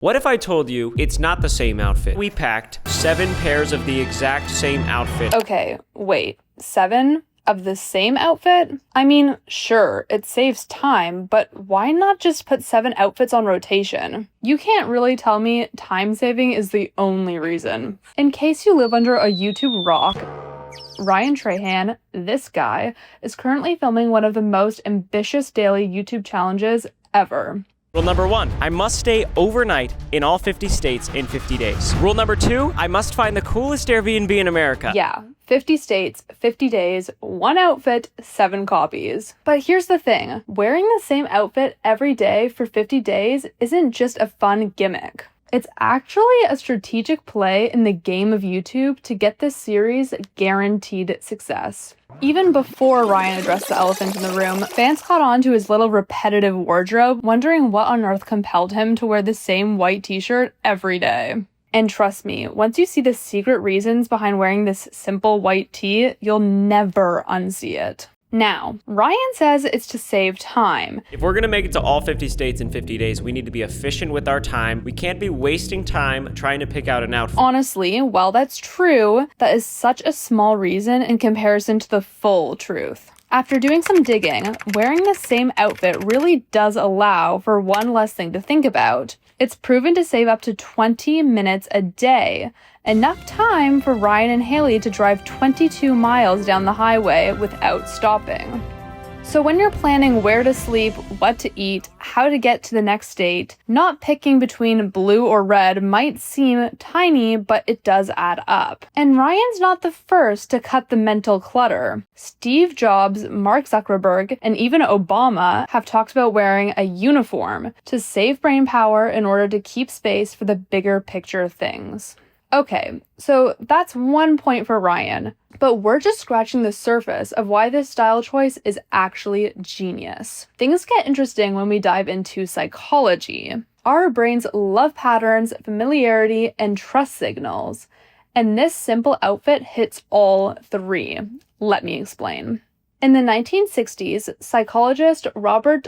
What if I told you it's not the same outfit? We packed 7 pairs of the exact same outfit. Okay, wait, 7 of the same outfit? I mean, sure, it saves time, but why not just put 7 outfits on rotation? You can't really tell me time saving is the only reason. In case you live under a YouTube rock, Ryan Trahan, this guy, is currently filming one of the most ambitious daily YouTube challenges ever. Rule number 1, I must stay overnight in all 50 states in 50 days. Rule number 2, I must find the coolest Airbnb in America. Yeah, 50 states, 50 days, 1 outfit, 7 copies. But here's the thing, wearing the same outfit every day for 50 days isn't just a fun gimmick. It's actually a strategic play in the game of YouTube to get this series guaranteed success. Even before Ryan addressed the elephant in the room, fans caught on to his little repetitive wardrobe, wondering what on earth compelled him to wear the same white t-shirt every day. And trust me, once you see the secret reasons behind wearing this simple white tee, you'll never unsee it. Now, Ryan says it's to save time. If we're gonna make it to all 50 states in 50 days, we need to be efficient with our time. We can't be wasting time trying to pick out an outfit. Honestly, while that's true, that is such a small reason in comparison to the full truth. After doing some digging, wearing the same outfit really does allow for one less thing to think about. It's proven to save up to 20 minutes a day, enough time for Ryan and Haley to drive 22 miles down the highway without stopping. So when you're planning where to sleep, what to eat, how to get to the next date, not picking between blue or red might seem tiny, but it does add up. And Ryan's not the first to cut the mental clutter. Steve Jobs, Mark Zuckerberg, and even Obama have talked about wearing a uniform to save brain power in order to keep space for the bigger picture things. Okay, so that's 1 point for Ryan, but we're just scratching the surface of why this style choice is actually genius. Things get interesting when we dive into psychology. Our brains love patterns, familiarity, and trust signals, and this simple outfit hits all 3. Let me explain. In the 1960s, psychologist Robert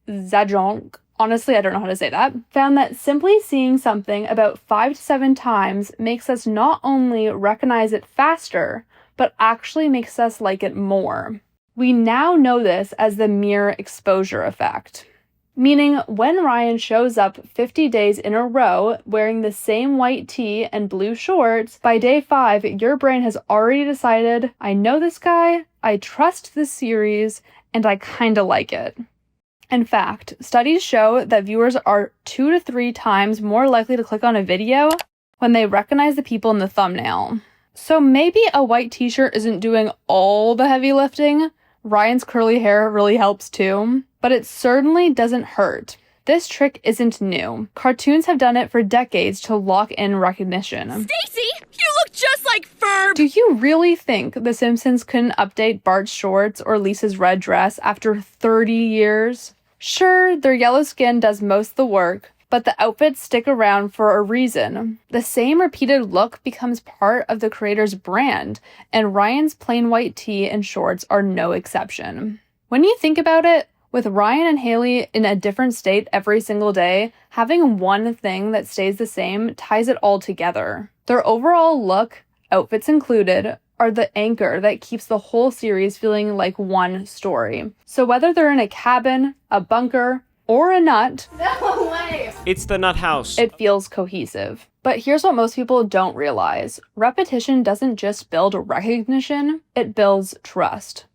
Zajonc, honestly, I don't know how to say that, found that simply seeing something about 5 to 7 times makes us not only recognize it faster, but actually makes us like it more. We now know this as the mere exposure effect. Meaning, when Ryan shows up 50 days in a row wearing the same white tee and blue shorts, by day 5, your brain has already decided, I know this guy, I trust this series, and I kinda like it. In fact, studies show that viewers are 2 to 3 times more likely to click on a video when they recognize the people in the thumbnail. So maybe a white t-shirt isn't doing all the heavy lifting. Ryan's curly hair really helps too, but it certainly doesn't hurt. This trick isn't new. Cartoons have done it for decades to lock in recognition. Stacy, you look just like Ferb! Do you really think The Simpsons couldn't update Bart's shorts or Lisa's red dress after 30 years? Sure, their yellow skin does most of the work, but the outfits stick around for a reason. The same repeated look becomes part of the creator's brand, and Ryan's plain white tee and shorts are no exception. When you think about it, with Ryan and Haley in a different state every single day, having one thing that stays the same ties it all together. Their overall look, outfits included, are the anchor that keeps the whole series feeling like one story. So whether they're in a cabin, a bunker, or a nut, No way! It's the nut house. it feels cohesive. But here's what most people don't realize. Repetition doesn't just build recognition, it builds trust.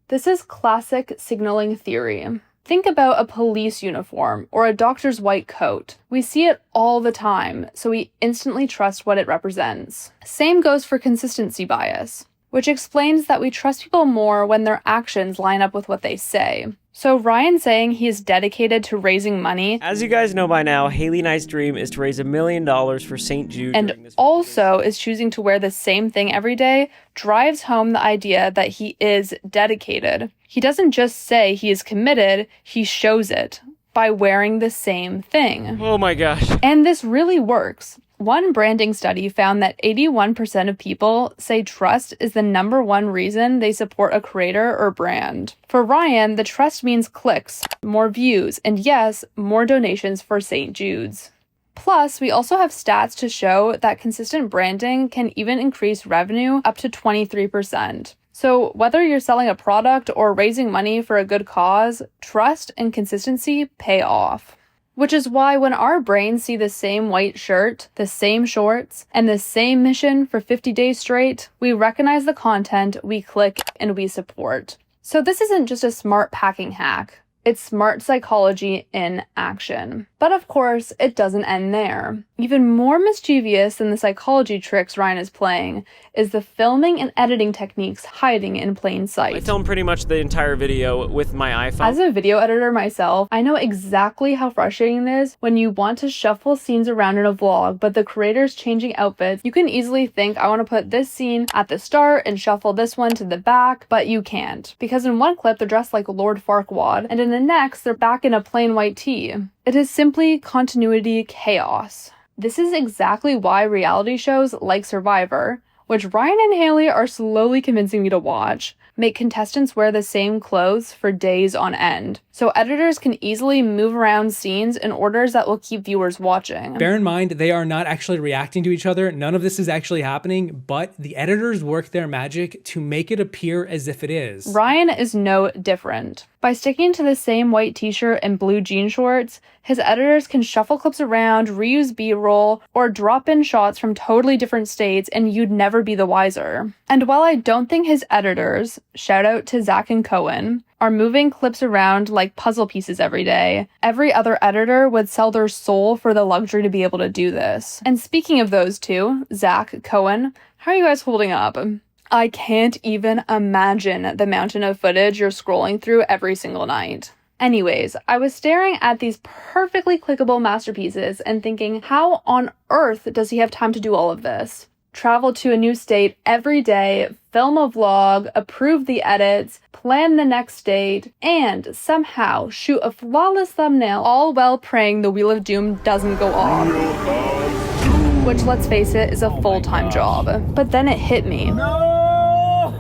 This is classic signaling theory. Think about a police uniform or a doctor's white coat. We see it all the time, so we instantly trust what it represents. Same goes for consistency bias, which explains that we trust people more when their actions line up with what they say. So Ryan saying he is dedicated to raising money, As you guys know by now, Haley and I's dream is to raise $1 million for St. Jude. and also is choosing to wear the same thing every day, drives home the idea that he is dedicated. He doesn't just say he is committed, he shows it by wearing the same thing. Oh my gosh. And this really works. One branding study found that 81% of people say trust is the number one reason they support a creator or brand. For Ryan, the trust means clicks, more views, and yes, more donations for St. Jude's. Plus, we also have stats to show that consistent branding can even increase revenue up to 23%. So whether you're selling a product or raising money for a good cause, trust and consistency pay off. Which is why when our brains see the same white shirt, the same shorts, and the same mission for 50 days straight, we recognize the content, we click, and we support. So this isn't just a smart packing hack. It's smart psychology in action. But of course, it doesn't end there. Even more mischievous than the psychology tricks Ryan is playing is the filming and editing techniques hiding in plain sight. I filmed pretty much the entire video with my iPhone. As a video editor myself, I know exactly how frustrating it is when you want to shuffle scenes around in a vlog, but the creator's changing outfits. You can easily think, I want to put this scene at the start and shuffle this one to the back, but you can't. Because in one clip, they're dressed like Lord Farquaad, and in the next, they're back in a plain white tee. It is simply continuity chaos. This is exactly why reality shows like Survivor, which Ryan and Haley are slowly convincing me to watch, make contestants wear the same clothes for days on end, so editors can easily move around scenes in orders that will keep viewers watching. Bear in mind, they are not actually reacting to each other. None of this is actually happening, but the editors work their magic to make it appear as if it is. Ryan is no different. By sticking to the same white t-shirt and blue jean shorts, his editors can shuffle clips around, reuse B-roll, or drop in shots from totally different states and you'd never be the wiser. And while I don't think his editors, shout out to Zach and Cohen, are moving clips around like puzzle pieces every day, every other editor would sell their soul for the luxury to be able to do this. And speaking of those two, Zach, Cohen, how are you guys holding up? I can't even imagine the mountain of footage you're scrolling through every single night. Anyways, I was staring at these perfectly clickable masterpieces and thinking, how on earth does he have time to do all of this? Travel to a new state every day, film a vlog, approve the edits, plan the next date, and somehow shoot a flawless thumbnail, all while praying the Wheel of Doom doesn't go off. Which, let's face it, is a full-time job. But then it hit me.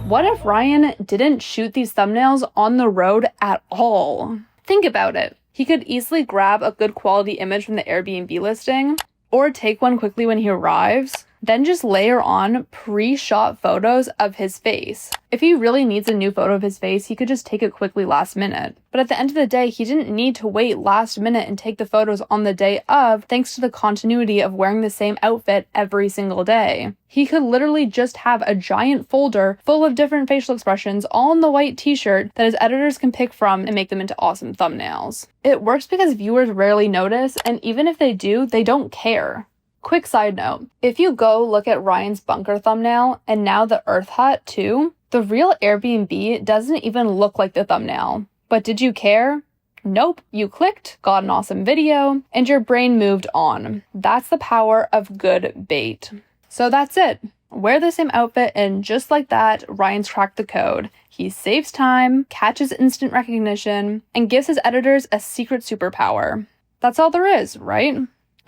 What if Ryan didn't shoot these thumbnails on the road at all? Think about it. He could easily grab a good quality image from the Airbnb listing, or take one quickly when he arrives, then just layer on pre-shot photos of his face. If he really needs a new photo of his face, he could just take it quickly last minute. But at the end of the day, he didn't need to wait last minute and take the photos on the day of, thanks to the continuity of wearing the same outfit every single day. He could literally just have a giant folder full of different facial expressions all in the white t-shirt that his editors can pick from and make them into awesome thumbnails. It works because viewers rarely notice, and even if they do, they don't care. Quick side note, if you go look at Ryan's bunker thumbnail and now the Earth Hut too, the real Airbnb doesn't even look like the thumbnail. But did you care? Nope, you clicked, got an awesome video, and your brain moved on. That's the power of good bait. So that's it. Wear the same outfit and just like that, Ryan's cracked the code. He saves time, catches instant recognition, and gives his editors a secret superpower. That's all there is, right?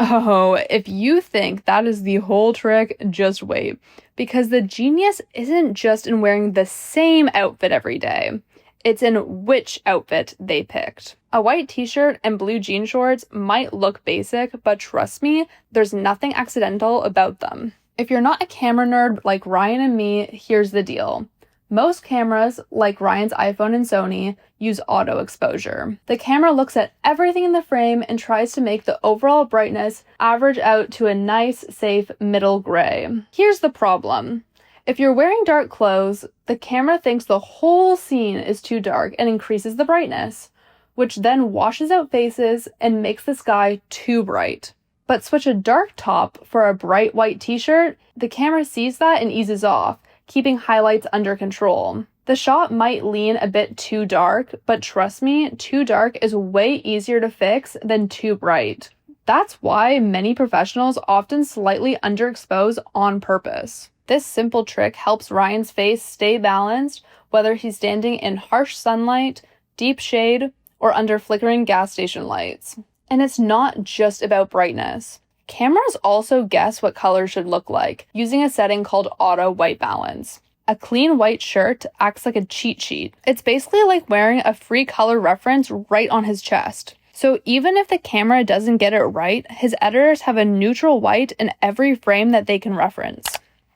Oh, if you think that is the whole trick, just wait. Because the genius isn't just in wearing the same outfit every day. It's in which outfit they picked. A white t-shirt and blue jean shorts might look basic, but trust me, there's nothing accidental about them. If you're not a camera nerd like Ryan and me, here's the deal. Most cameras, like Ryan's iPhone and Sony, use auto exposure. The camera looks at everything in the frame and tries to make the overall brightness average out to a nice, safe middle gray. Here's the problem. If you're wearing dark clothes, the camera thinks the whole scene is too dark and increases the brightness, which then washes out faces and makes the sky too bright. But switch a dark top for a bright white t-shirt, the camera sees that and eases off, keeping highlights under control. The shot might lean a bit too dark, but trust me, too dark is way easier to fix than too bright. That's why many professionals often slightly underexpose on purpose. This simple trick helps Ryan's face stay balanced, whether he's standing in harsh sunlight, deep shade, or under flickering gas station lights. And it's not just about brightness. Cameras also guess what colors should look like using a setting called auto white balance. A clean white shirt acts like a cheat sheet. It's basically like wearing a free color reference right on his chest. So even if the camera doesn't get it right, his editors have a neutral white in every frame that they can reference.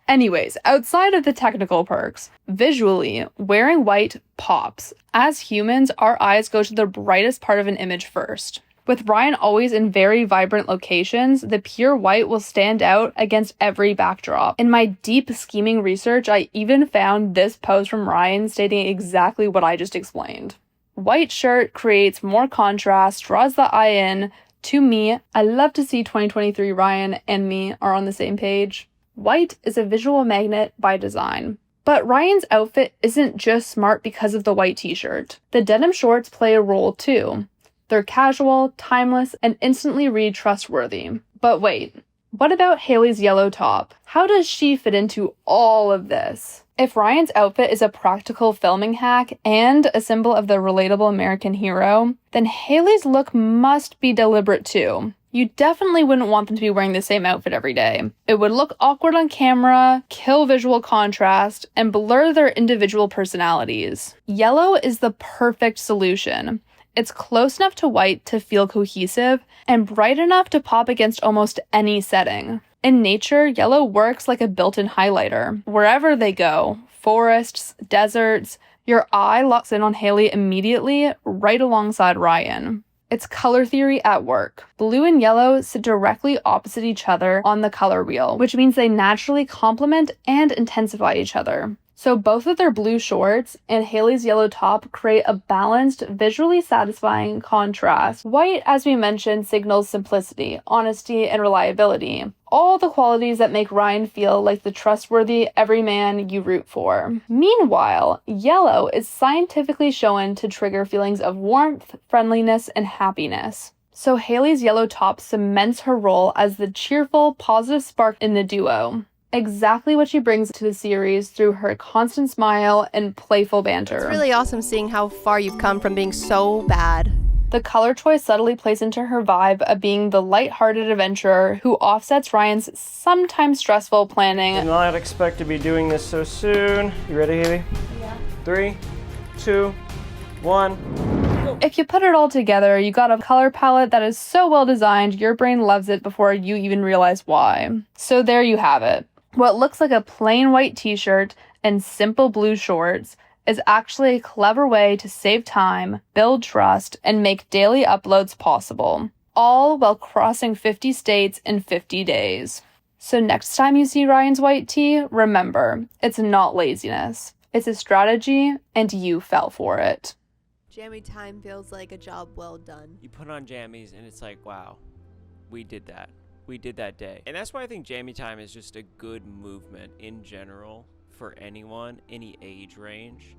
Anyways, outside of the technical perks, visually, wearing white pops. As humans, our eyes go to the brightest part of an image first. With Ryan always in very vibrant locations, the pure white will stand out against every backdrop. In my deep scheming research, I even found this post from Ryan stating exactly what I just explained. White shirt creates more contrast, draws the eye in. To me, I love to see 2023 Ryan and me are on the same page. White is a visual magnet by design. But Ryan's outfit isn't just smart because of the white t-shirt. The denim shorts play a role too. They're casual, timeless, and instantly read trustworthy. But wait, what about Hailey's yellow top? How does she fit into all of this? If Ryan's outfit is a practical filming hack and a symbol of the relatable American hero, then Hailey's look must be deliberate too. You definitely wouldn't want them to be wearing the same outfit every day. It would look awkward on camera, kill visual contrast, and blur their individual personalities. Yellow is the perfect solution. It's close enough to white to feel cohesive, and bright enough to pop against almost any setting. In nature, yellow works like a built-in highlighter. Wherever they go, forests, deserts, your eye locks in on Hailey immediately, right alongside Ryan. It's color theory at work. Blue and yellow sit directly opposite each other on the color wheel, which means they naturally complement and intensify each other. So both of their blue shorts and Hailey's yellow top create a balanced, visually satisfying contrast. White, as we mentioned, signals simplicity, honesty, and reliability. All the qualities that make Ryan feel like the trustworthy everyman you root for. Meanwhile, yellow is scientifically shown to trigger feelings of warmth, friendliness, and happiness. So Hailey's yellow top cements her role as the cheerful, positive spark in the duo. Exactly what she brings to the series through her constant smile and playful banter. It's really awesome seeing how far you've come from being so bad. The color choice subtly plays into her vibe of being the light-hearted adventurer who offsets Ryan's sometimes stressful planning. Did not expect to be doing this so soon. You ready, Haley? Yeah. 3, 2, 1. If you put it all together, you got a color palette that is so well designed, your brain loves it before you even realize why. So there you have it. What looks like a plain white t-shirt and simple blue shorts is actually a clever way to save time, build trust, and make daily uploads possible, all while crossing 50 states in 50 days. So next time you see Ryan's white tee, remember, it's not laziness. It's a strategy, and you fell for it. Jammy time feels like a job well done. You put on jammies and it's like, wow, we did that. We did that day. And that's why I think jammy time is just a good movement in general for anyone, any age range.